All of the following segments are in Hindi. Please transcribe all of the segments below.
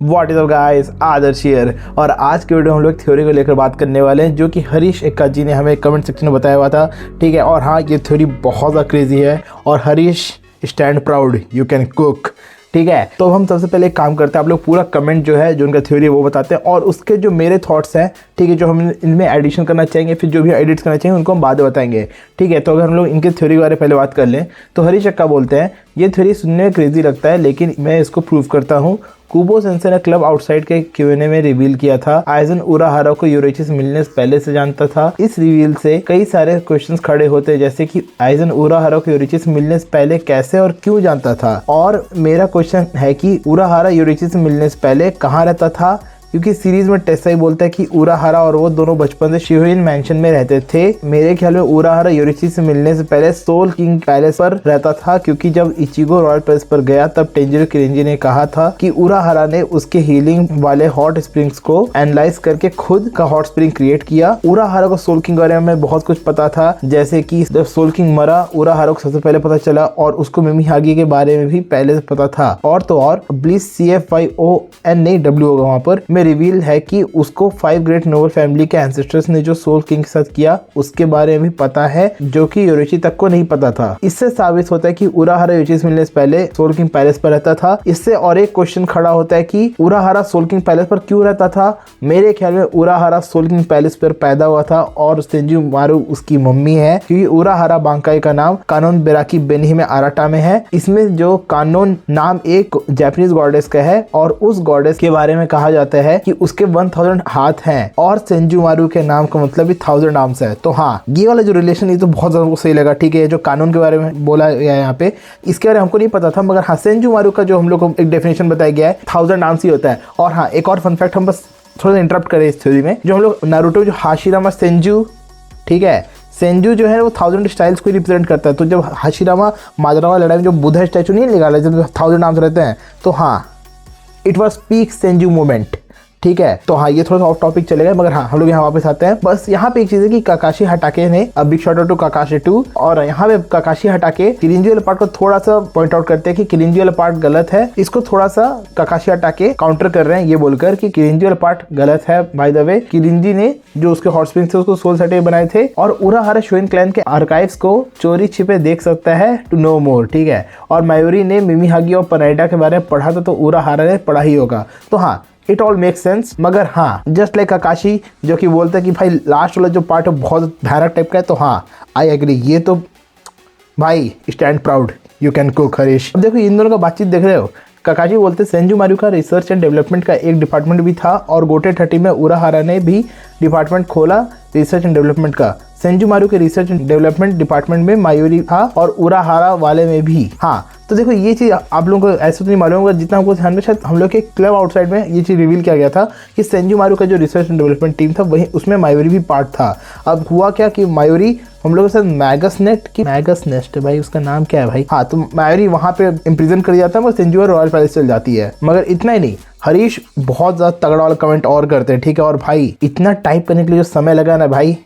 What is up guys, Adarsh here. और आज के वीडियो हम लोग थ्योरी को लेकर बात करने वाले हैं जो कि हरीश एक्का जी ने हमें कमेंट सेक्शन में बताया हुआ था। ठीक है, और हाँ, ये थ्योरी बहुत ज़्यादा क्रेजी है और Harish stand proud, you can cook. ठीक है, तो हम सबसे पहले एक काम करते हैं, आप लोग पूरा कमेंट जो है, जो उनका थ्योरी है वो बताते हैं और उसके जो मेरे थॉट्स हैं, ठीक है, जो हम इनमें एडिशन करना चाहेंगे, फिर जो भी एडिट्स करना चाहेंगे उनको हम बाद में बताएंगे। ठीक है, तो अगर हम लोग इनके थ्योरी के बारे में पहले बात कर लें तो हरीश एक्का बोलते हैं ये थ्योरी सुनने में क्रेजी लगता है लेकिन मैं इसको प्रूव करता हूँ। कुबो सेंसे ने क्लब आउटसाइड के Q&A में रिवील किया था आइजन उराहारा को यूरेचिस मिलने से पहले से जानता था। इस रिवील से कई सारे क्वेश्चंस खड़े होते हैं, जैसे कि आइजन उराहारा को यूरेचिस मिलने से पहले कैसे और क्यों जानता था। और मेरा क्वेश्चन है कि उराहारा यूरेचिस मिलने से पहले कहाँ रहता था, क्योंकि सीरीज में टेस्सा ही बोलता है कि उराहारा और वो दोनों बचपन से शिहोइन मैंशन में रहते थे। मेरे ख्याल में उराहारा यूरिची से मिलने से पहले सोल किंग पैलेस पर रहता था, क्योंकि जब इचिगो रॉयल पैलेस पर गया तब टेंजिरो किरेंजी ने कहा था कि उराहारा ने उसके हीलिंग वाले हॉट स्प्रिंग्स को एनालाइज करके खुद का हॉट स्प्रिंग क्रिएट किया। उराहारा को सोल किंग के बारे में बहुत कुछ पता था, जैसे कि जब सोल किंग मरा उराहारा को सबसे पहले पता चला और उसको मिमीहागी के बारे में भी पहले से पता था। और तो और ब्लिस CFYON नहीं W होगा वहां पर रिवील है कि उसको 5 ग्रेट नोबल फैमिली के एंसेस्टर्स ने जो सोल किंग के साथ किया उसके बारे में भी पता है, जो कि यूरिची तक को नहीं पता था। इससे साबित होता है कि उराहारा यूरिची से मिलने से पहले सोल किंग पैलेस पर रहता था। इससे और एक क्वेश्चन खड़ा होता है कि उराहारा सोल किंग पैलेस पर क्यों रहता था। मेरे ख्याल में उराहारा सोल किंग पैलेस पर पैदा हुआ था और सेंजुमारू उसकी मम्मी है, क्योंकि उराहारा बांकाई का नाम कानोन बेराकी बेनी में आराटा में है। इसमें जो कानोन नाम एक जापानीज गॉडेस का है और उस गॉडेस के बारे में कहा जाता है कि उसके 1000 हाथ हैं और सेंजुमारू के नाम का मतलब भी 1000 आर्म्स है। तो हाँ, ये वाला जो रिलेशन ये तो बहुत ज्यादा सही लगा। ठीक है, जो कानून के बारे में बोला गया है यहाँ पे, इसके बारे में हमको नहीं पता था, मगर हाँ, सेंजुमारू का जो हम लोग को एक डेफिनेशन बताया गया है 1000 आर्म्स ही होता है। और हाँ, एक और फन फैक्ट हम बस थोड़ा सा इंटरप्ट करें इस थ्योरी में, जो हम लोग नारुतो जो हाशिरामा सेंजू, ठीक है, सेंजू जो है वो 1000 स्टाइल्स को रिप्रेजेंट करता है। तो जब हाशिरामा माजरावा लड़ाई में जो बुद्धा स्टैचू नहीं निकाला, जब 1000 आर्म्स रहते हैं, तो हाँ, it was peak Senju moment. ठीक है, तो हाँ, ये थोड़ा सा ऑफ टॉपिक चलेगा, मगर हाँ, हम लोग यहाँ वापस आते हैं। बस यहाँ पे एक चीज है कि काकाशी हटाके ने big shot out to Kakashi 2, और यहाँ पे काकाशी हटाके किरिंजी वाले पार्ट को थोड़ा सा पॉइंट आउट करते हैं कि किरिंजी वाला पार्ट गलत है। इसको थोड़ा सा काकाशी हटाके काउंटर कर रहे हैं ये बोलकर कि किरिंजी वाला पार्ट गलत है। बाय द वे, किरिंजी ने जो उसके हॉट स्प्रिंग थे उसको सोल सेटे बनाए थे और उराहारा शोइन क्लैन के आर्काइव्स को चोरी छिपे देख सकता है टू नो मोर। ठीक है, और मायोरी ने मिमीहागी और पनाइडा के बारे में पढ़ा था, तो उराहारा ने पढ़ा ही होगा। तो हाँ, इट ऑल मेक सेंस। मगर हाँ, जस्ट लाइक काकाशी जो कि बोलता है कि भाई लास्ट वाला जो पार्ट है बहुत भयानक टाइप का है, तो हाँ, आई एग्री, ये तो भाई stand proud, you can cook Harish. अब देखो इन दोनों का बातचीत देख रहे हो, काकाशी बोलते सेंजुमारू का रिसर्च एंड डेवलपमेंट का एक डिपार्टमेंट भी था और गोटे 30 में उराहारा ने भी डिपार्टमेंट खोला रिसर्च एंड डेवलपमेंट का। सेंजुमारू के रिसर्च एंड डेवलपमेंट डिपार्टमेंट में मायोरी था और उराहारा वाले में भी। हाँ, तो देखो ये चीज़ आप लोगों को ऐसे तो नहीं मालूम होगा, जितना हमको ध्यान में शायद हम लोग के क्लब आउटसाइड में ये चीज़ रिवील किया गया था कि सेंजुमारू का जो रिसर्च एंड डेवलपमेंट टीम था वही उसमें मायोरी भी पार्ट था। अब हुआ क्या कि मायोरी हम लोगों के साथ मैगस नेस्ट भाई, उसका नाम क्या है भाई, हाँ, तो मायोरी वहाँ पे इम्प्रिजन कर जाता है और सेंजुमारू रॉयल पैलेस चल जाती है। मगर इतना ही नहीं, हरीश बहुत ज़्यादा तगड़ा वाला कमेंट और करते हैं। ठीक है, और भाई इतना टाइप करने के लिए जो समय लगा ना भाई,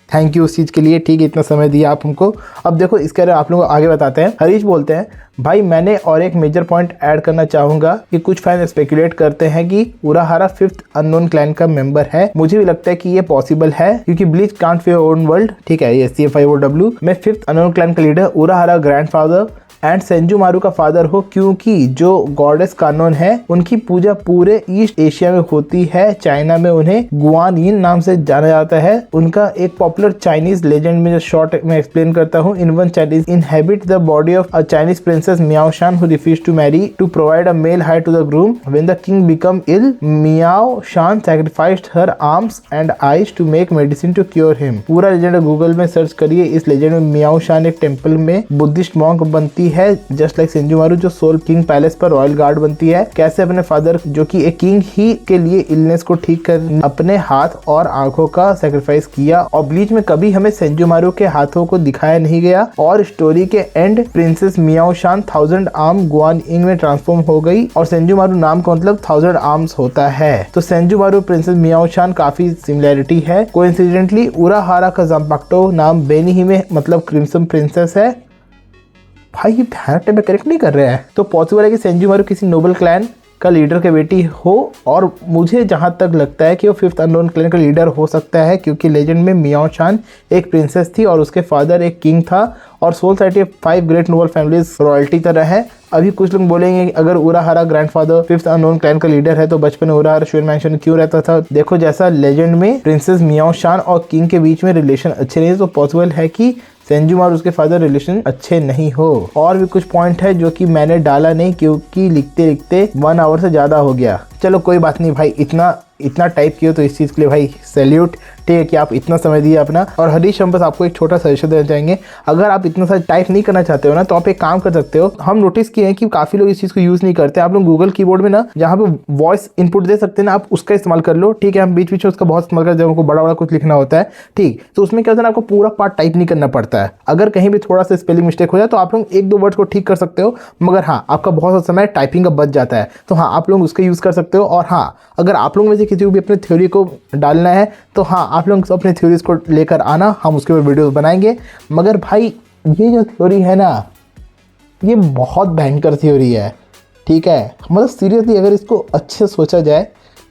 थैंक यू उस चीज़ के लिए। ठीक है, इतना समय दिया आप हमको। अब देखो इसके बारे में आप लोग आगे बताते हैं। हरीश बोलते हैं भाई मैंने और एक मेजर पॉइंट ऐड करना चाहूँगा कि कुछ फैन स्पेकुलेट करते हैं कि उराहारा 5th अननोन क्लैन का मेंबर है। मुझे भी लगता है कि ये पॉसिबल है, क्योंकि bleach can't fair own world. ठीक है, ये CFIOW में 5th अननोन क्लैन का लीडर उराहारा ग्रैंडफादर एंड सेंजुमारू का फादर हो, क्योंकि जो गॉडेस कानोन है उनकी पूजा पूरे ईस्ट एशिया में होती है। चाइना में उन्हें गुआन यिन नाम से जाना जाता है। उनका एक पॉपुलर चाइनीज लेजेंड में जो शॉर्ट में एक्सप्लेन करता हूँ, in one Chinese inhabit the body of a Chinese princess Miao Shan who refuse to marry to provide a male heir to the groom. When the king become ill, Miao Shan sacrificed her arms and eyes to make medicine to cure him. पूरा लेजेंड गूगल में सर्च करिए। इस लेजेंड में मियाओ शान एक टेम्पल में बुद्धिस्ट मॉन्क बनती है, जस्ट लाइक सेंजुमारू जो सोल किंग पैलेस पर रॉयल गार्ड बनती है। कैसे अपने फादर जो कि एक किंग ही के लिए इलनेस को ठीक कर अपने हाथ और आंखों का सैक्रिफाइस किया। और ब्लीच में कभी हमें सेंजुमारू के हाथों को दिखाया नहीं गया और स्टोरी के एंड प्रिंसेस मियाओ शान 1000 आर्म गुआन इंग में ट्रांसफॉर्म हो गई और सेंजुमारू नाम का मतलब 1000 आर्म्स होता है। तो सेंजुमारू प्रिंसेस मियाओ शान काफी सिमिलैरिटी है। कोइंसिडेंटली उराहारा का जंपाक्टो नाम बेनी ही में मतलब क्रिम्सन प्रिंसेस है। भाई ये भयानक टाइप में करेक्ट नहीं कर रहे हैं। तो पॉसिबल है कि सेंजुमारू किसी नोबल क्लैन का लीडर की बेटी हो, और मुझे जहाँ तक लगता है कि वो 5th अननोन क्लैन का लीडर हो सकता है, क्योंकि लेजेंड में मियाओ शान एक प्रिंसेस थी और उसके फादर एक किंग था, और soul society 5 great noble families royalty तरह है। अभी कुछ लोग बोलेंगे कि अगर Urahara grandfather 5th unknown clan का लीडर है तो बचपन में उराहारा शुएन मैंशन में क्यों रहता था? देखो, जैसा लेजेंड में प्रिंसेस मियाओ शान और किंग के बीच में रिलेशन अच्छे नहीं, तो पॉसिबल है कि सेंजुमा और उसके फादर रिलेशन अच्छे नहीं हो। और भी कुछ पॉइंट है जो कि मैंने डाला नहीं, क्योंकि लिखते लिखते 1 आवर से ज़्यादा हो गया। चलो कोई बात नहीं भाई, इतना टाइप किया तो इस चीज़ के लिए भाई सैल्यूट, ठीक है, कि आप इतना समय दिए अपना। और हरीश, हम बस आपको एक छोटा सजेशन देना चाहेंगे, अगर आप इतना सा टाइप नहीं करना चाहते हो ना, तो आप एक काम कर सकते हो। हम नोटिस किए हैं कि काफ़ी लोग इस चीज़ को यूज़ नहीं करते। आप लोग गूगल कीबोर्ड में ना जहाँ पे वॉइस इनपुट दे सकते हैं ना, आप उसका इस्तेमाल कर लो, ठीक है। हम बीच बीच में उसका बहुत इस्तेमाल करते हैं जब हमको बड़ा बड़ा कुछ लिखना होता है, ठीक। तो उसमें क्या होता है ना, आपको पूरा पार्ट टाइप नहीं करना पड़ता है। अगर कहीं भी थोड़ा सा स्पेलिंग मिस्टेक हो जाए तो आप लोग 1-2 वर्ड्स को ठीक कर सकते हो, मगर हाँ, आपका बहुत सा समय टाइपिंग का बच जाता है। तो हाँ, आप लोग उसका यूज़ कर सकते हो। और हाँ, अगर आप लोग में से किसी को भी अपने थ्योरी को डालना है तो हाँ, आप लोग अपने थ्योरीज को लेकर आना, हम उसके ऊपर वीडियोस बनाएंगे। मगर भाई, ये जो थ्योरी है ना, ये बहुत भयंकर थ्योरी है, ठीक है। मतलब सीरियसली अगर इसको अच्छे सोचा जाए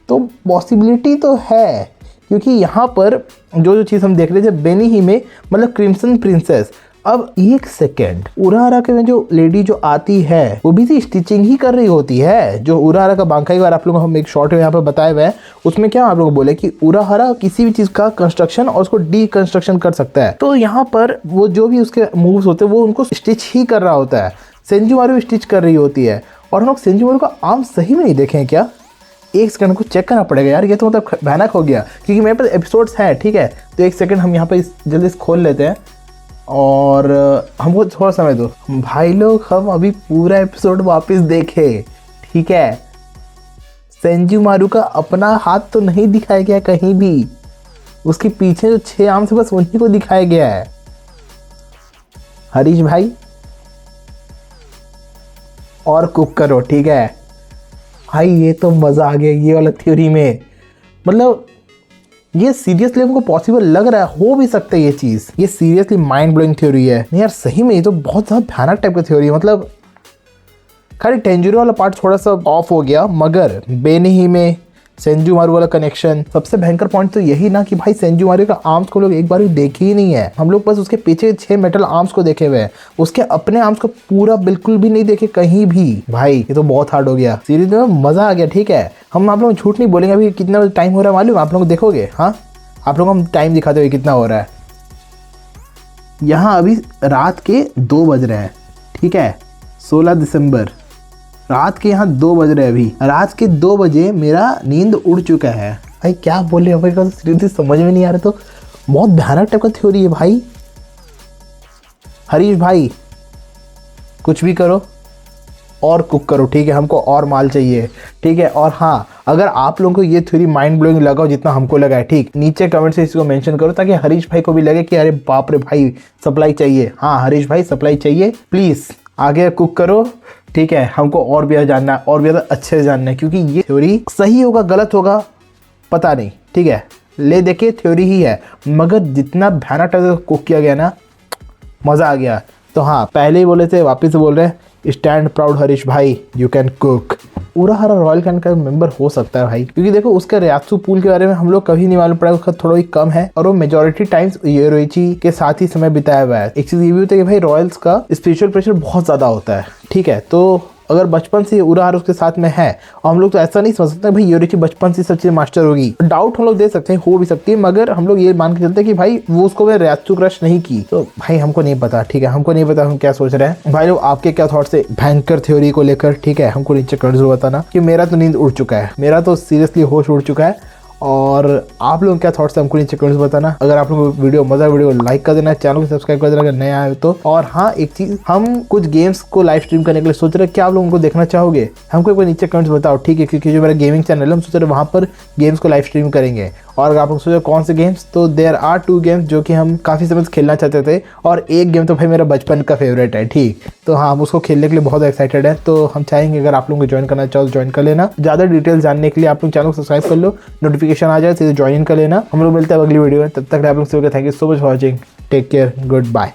तो पॉसिबिलिटी तो है, क्योंकि यहाँ पर जो चीज़ हम देख रहे थे बेनी ही में, मतलब क्रिम्सन प्रिंसेस। अब एक सेकेंड, उराहारा के में जो लेडी जो आती है वो भी स्टिचिंग ही कर रही होती है। जो उराहारा का बांकाई बार आप लोगों को हम एक शॉर्ट में यहाँ पर बताए हुए हैं, उसमें क्या आप लोगों को बोले कि उराहारा किसी भी चीज़ का कंस्ट्रक्शन और उसको डीकंस्ट्रक्शन कर सकता है। तो यहाँ पर वो जो भी उसके मूव्स होते हैं वो उनको स्टिच ही कर रहा होता है। सेंजुमारू स्टिच कर रही होती है, और हम लोग सेंजुमारू का आर्म सही में नहीं देखे हैं क्या? एक सेकंड को चेक करना पड़ेगा यार, ये तो मतलब भयानक हो गया, क्योंकि मेरे पास एपिसोड्स हैं, ठीक है। तो एक सेकंड हम यहाँ पर जल्दी से खोल लेते हैं और हमको थोड़ा समय दो भाई लोग, हम अभी पूरा एपिसोड वापस देखे, ठीक है। सेंजुमारू का अपना हाथ तो नहीं दिखाया गया कहीं भी, उसके पीछे जो 6 आर्म से बस उन्हीं को दिखाया गया है। हरीश भाई, और कुक करो, ठीक है भाई। ये तो मज़ा आ गया ये वाला थ्योरी में। मतलब ये सीरियसली हमको पॉसिबल लग रहा है, हो भी सकता है ये चीज़। ये सीरियसली माइंड ब्लोइंग थ्योरी है। नहीं यार, सही में ये तो बहुत ज़्यादा भयानक टाइप का थ्योरी है। मतलब खाली टेंजुरो वाला पार्ट थोड़ा सा ऑफ हो गया, मगर बेनी में सेंजुमारू वाला कनेक्शन, सबसे भयंकर पॉइंट तो यही ना कि भाई सेंजुमारू का आर्म्स को लोग एक बार भी देखे ही नहीं है। हम लोग बस उसके पीछे 6 मेटल आर्म्स को देखे हुए हैं, उसके अपने आर्म्स को पूरा बिल्कुल भी नहीं देखे कहीं भी। भाई ये तो बहुत हार्ड हो गया, सीरीज में मजा आ गया, ठीक है। हम आप लोग झूठ नहीं बोलेंगे। अभी कितना टाइम हो रहा है मालूम, आप लोग देखोगे, हाँ आप लोग हम टाइम दिखाते हुए कितना हो रहा है। यहाँ अभी रात के 2 बज रहे हैं, ठीक है, 16 दिसंबर रात के यहाँ 2 बज रहे हैं। अभी रात के 2 बजे मेरा नींद उड़ चुका है। भाई क्या बोले भाई, का सीरियसली समझ में नहीं आ रहा। तो बहुत भयानक टाइप का थ्योरी है भाई। हरीश भाई, कुछ भी करो और कुक करो, ठीक है, हमको और माल चाहिए, ठीक है। और हाँ, अगर आप लोगों को ये थ्योरी माइंड ब्लोइंग लगा हो जितना हमको लगा है, ठीक, नीचे कमेंट से इसको मेंशन करो, ताकि हरीश भाई को भी लगे कि अरे बाप रे भाई सप्लाई चाहिए। हाँ हरीश भाई, सप्लाई चाहिए, प्लीज़ आगे कुक करो, ठीक है। हमको और भी जानना है, और भी ज़्यादा अच्छे से जानना है, क्योंकि ये थ्योरी सही होगा गलत होगा पता नहीं, ठीक है। ले देखिए थ्योरी ही है, मगर जितना भयानक टाइप से कुक किया गया ना, मज़ा आ गया। तो हाँ, पहले ही बोले थे, वापस से बोल रहे हैं, स्टैंड प्राउड हरीश भाई, you can cook. Urahara royal clan का मेंबर हो सकता है भाई, क्योंकि देखो उसका रियात्सु पूल के बारे में हम लोग कभी नहीं मालूम पड़ा, उसका थोड़ा ही कम है, और वो मेजोरिटी टाइम्स योरोइची के साथ ही समय बिताया हुआ है। एक चीज ये भी होता है कि भाई रॉयल्स का स्पिरिचुअल प्रेशर बहुत ज्यादा होता है, ठीक है। तो अगर बचपन से उराहारा उसके साथ में है, और हम लोग तो ऐसा नहीं समझ सकते भाई योरोइची बचपन से सब चीज़ मास्टर होगी। डाउट हम लोग दे सकते हैं, हो भी सकती है, मगर हम लोग ये मान के चलते हैं कि भाई वो उसको मैं रियात्सु क्रश नहीं की। तो भाई हमको नहीं पता, ठीक है, हमको नहीं पता हम क्या सोच रहे हैं। भाई लोग आपके क्या थॉट्स है भयंकर थ्योरी को लेकर, ठीक है, हमको नीचे कमेंट जरूर बताना। कि मेरा तो नींद उड़ चुका है, मेरा तो सीरियसली होश उड़ चुका है। और आप लोगों क्या थॉट्स है हमको नीचे कमेंट्स बताना। अगर आप लोगों को वीडियो लाइक कर देना, चैनल को सब्सक्राइब कर देना अगर नया आए तो। और हाँ, एक चीज़, हम कुछ गेम्स को लाइव स्ट्रीम करने के लिए सोच रहे हैं, क्या आप लोगों को देखना चाहोगे? हमको एक बार नीचे कमेंट्स बताओ, ठीक है, क्योंकि जो मेरा गेमिंग चैनल है हम सोच रहे हैं वहाँ पर गेम्स को लाइव स्ट्रीम करेंगे। और अगर आप लोग सोचो कौन से गेम्स, तो देयर आर 2 गेम्स जो कि हम काफ़ी समय से खेलना चाहते थे, और एक गेम तो भाई मेरा बचपन का फेवरेट है, ठीक। तो हाँ, हम उसको खेलने के लिए बहुत एक्साइटेड है। तो हम चाहेंगे अगर आप लोगों को ज्वाइन करना चाहो तो ज्वाइन कर लेना। ज़्यादा डिटेल जानने के लिए आप लोग चैनल को सब्सक्राइब कर लो, नोटिफिकेशन आ जाए, सीधे ज्वाइन कर लेना। हम लोग मिलते हैं अगली वीडियो में, तब तक आप लोग सबको thank you so much for watching, take care, good bye.